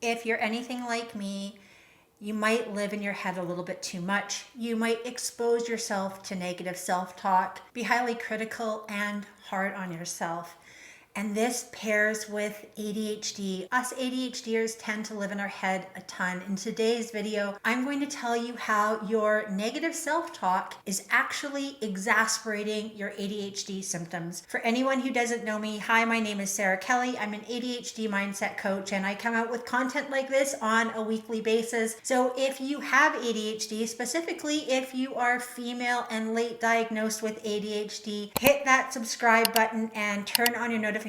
If you're anything like me, you might live in your head a little bit too much. You might expose yourself to negative self-talk, be highly critical and hard on yourself. And this pairs with ADHD. Us ADHDers tend to live in our head a ton. In today's video, I'm going to tell you how your negative self-talk is actually exacerbating your ADHD symptoms. For anyone who doesn't know me, hi, my name is Sara Kelly. I'm an ADHD mindset coach, and I come out with content like this on a weekly basis. So if you have ADHD, specifically if you are female and late diagnosed with ADHD, hit that subscribe button and turn on your notifications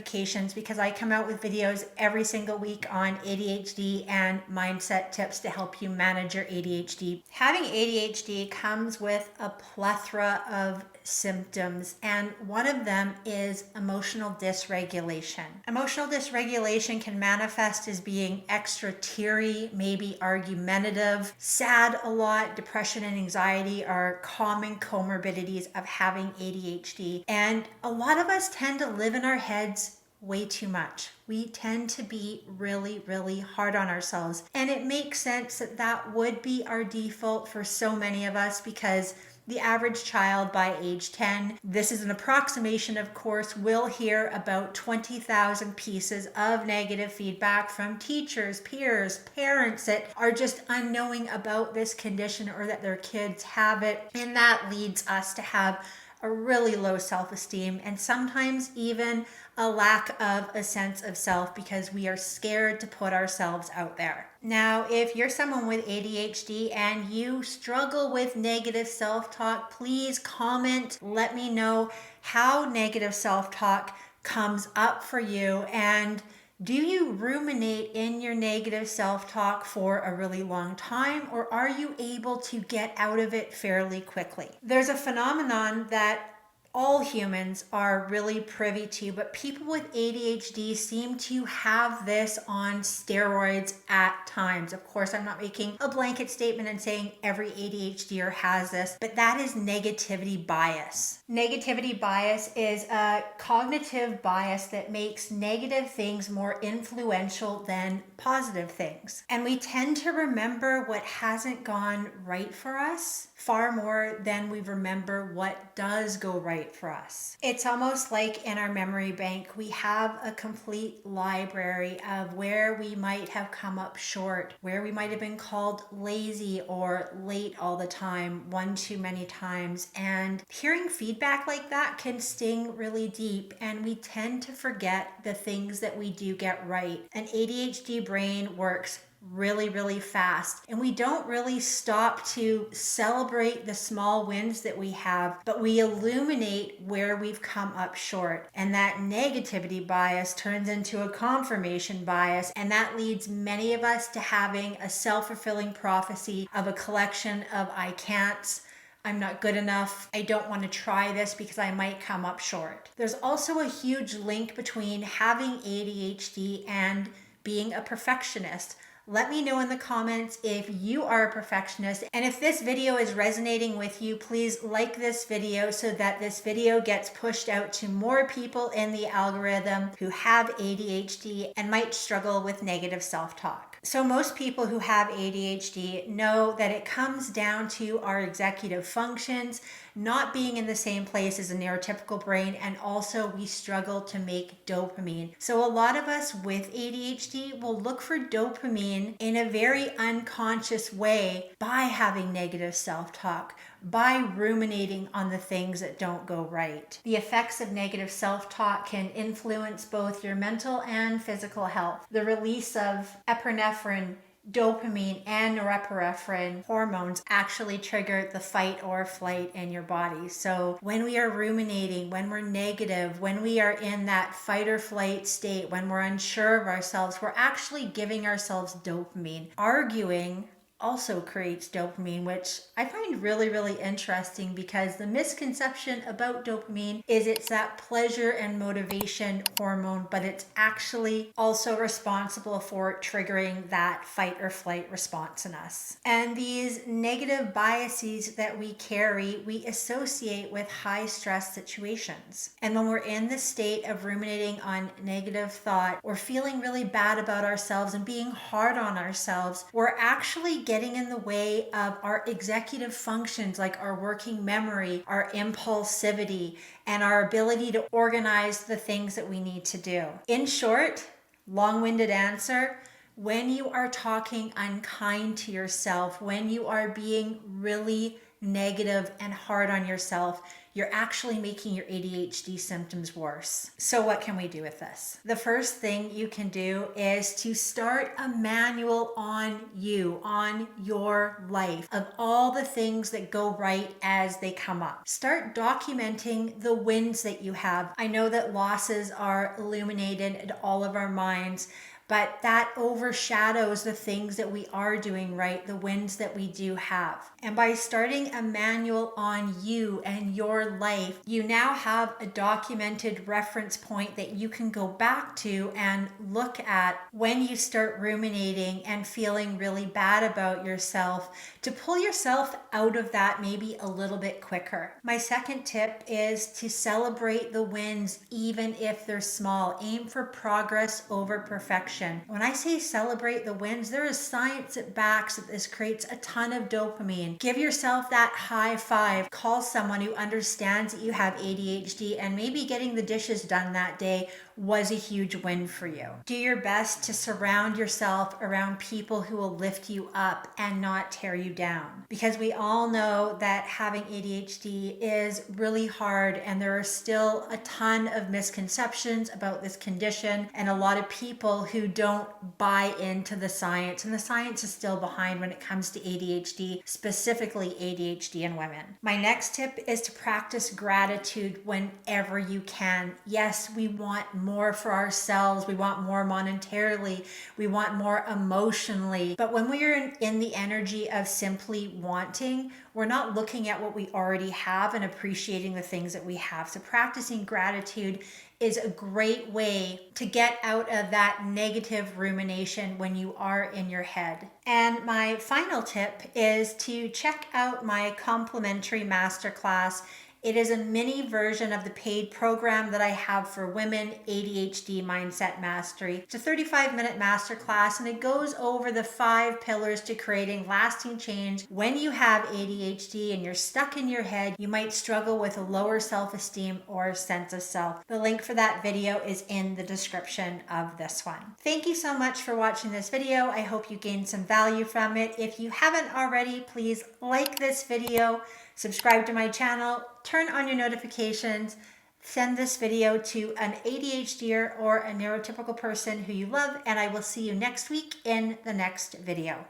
because I come out with videos every single week on ADHD and mindset tips to help you manage your ADHD. Having ADHD comes with a plethora of symptoms, and one of them is emotional dysregulation. Emotional dysregulation can manifest as being extra teary, maybe argumentative, sad a lot. Depression and anxiety are common comorbidities of having ADHD, and a lot of us tend to live in our heads way too much. We tend to be really, really hard on ourselves. And it makes sense that that would be our default for so many of us because the average child by age 10, this is an approximation, of course, will hear about 20,000 pieces of negative feedback from teachers, peers, parents that are just unknowing about this condition or that their kids have it. And that leads us to have a really low self-esteem and sometimes even a lack of a sense of self because we are scared to put ourselves out there. Now, if you're someone with ADHD and you struggle with negative self-talk, please comment. Let me know how negative self-talk comes up for you, and do you ruminate in your negative self-talk for a really long time, or are you able to get out of it fairly quickly? There's a phenomenon that all humans are really privy to, but people with ADHD seem to have this on steroids at times. Of course, I'm not making a blanket statement and saying every ADHDer has this, but that is negativity bias. Negativity bias is a cognitive bias that makes negative things more influential than positive things. And we tend to remember what hasn't gone right for us far more than we remember what does go right for us. It's almost like in our memory bank, we have a complete library of where we might have come up short, where we might have been called lazy or late all the time, one too many times. And hearing feedback like that can sting really deep, and we tend to forget the things that we do get right. An ADHD brain works really, really fast. And we don't really stop to celebrate the small wins that we have, but we illuminate where we've come up short. And that negativity bias turns into a confirmation bias. And that leads many of us to having a self-fulfilling prophecy of a collection of I can'ts. I'm not good enough. I don't want to try this because I might come up short. There's also a huge link between having ADHD and being a perfectionist. Let me know in the comments if you are a perfectionist, and if this video is resonating with you, please like this video so that this video gets pushed out to more people in the algorithm who have ADHD and might struggle with negative self-talk. So most people who have ADHD know that it comes down to our executive functions not being in the same place as a neurotypical brain, and also we struggle to make dopamine. So a lot of us with ADHD will look for dopamine in a very unconscious way by having negative self-talk, by ruminating on the things that don't go right. The effects of negative self-talk can influence both your mental and physical health. The release of epinephrine, dopamine, and norepinephrine hormones actually trigger the fight or flight in your body. So when we are ruminating, when we're negative, when we are in that fight or flight state, when we're unsure of ourselves, we're actually giving ourselves dopamine. Arguing also creates dopamine, which I find really, really interesting because the misconception about dopamine is it's that pleasure and motivation hormone, but it's actually also responsible for triggering that fight or flight response in us. And these negative biases that we carry, we associate with high stress situations. And when we're in the state of ruminating on negative thought or feeling really bad about ourselves and being hard on ourselves, we're actually getting in the way of our executive functions like our working memory, our impulsivity, and our ability to organize the things that we need to do. In short, long-winded answer, when you are talking unkind to yourself, when you are being really negative and hard on yourself, you're actually making your ADHD symptoms worse. So what can we do with this? The first thing you can do is to start a manual on you, on your life, of all the things that go right as they come up. Start documenting the wins that you have. I know that losses are illuminated in all of our minds, but that overshadows the things that we are doing right, the wins that we do have. And by starting a manual on you and your life, you now have a documented reference point that you can go back to and look at when you start ruminating and feeling really bad about yourself, to pull yourself out of that maybe a little bit quicker. My second tip is to celebrate the wins even if they're small. Aim for progress over perfection. When I say celebrate the wins, there is science that backs that this creates a ton of dopamine. Give yourself that high five. Call someone who understands that you have ADHD, and maybe getting the dishes done that day was a huge win for you. Do your best to surround yourself around people who will lift you up and not tear you down. Because we all know that having ADHD is really hard, and there are still a ton of misconceptions about this condition and a lot of people who don't buy into the science, and the science is still behind when it comes to ADHD, specifically ADHD in women. My next tip is to practice gratitude whenever you can. Yes, we want more for ourselves. We want more monetarily. We want more emotionally. But when we are in the energy of simply wanting, we're not looking at what we already have and appreciating the things that we have. So practicing gratitude is a great way to get out of that negative rumination when you are in your head. And my final tip is to check out my complimentary masterclass. It is a mini version of the paid program that I have for women, ADHD Mindset Mastery. It's a 35-minute masterclass, and it goes over the 5 pillars to creating lasting change. When you have ADHD and you're stuck in your head, you might struggle with a lower self-esteem or sense of self. The link for that video is in the description of this one. Thank you so much for watching this video. I hope you gained some value from it. If you haven't already, please like this video, subscribe to my channel, turn on your notifications, send this video to an ADHDer or a neurotypical person who you love, and I will see you next week in the next video.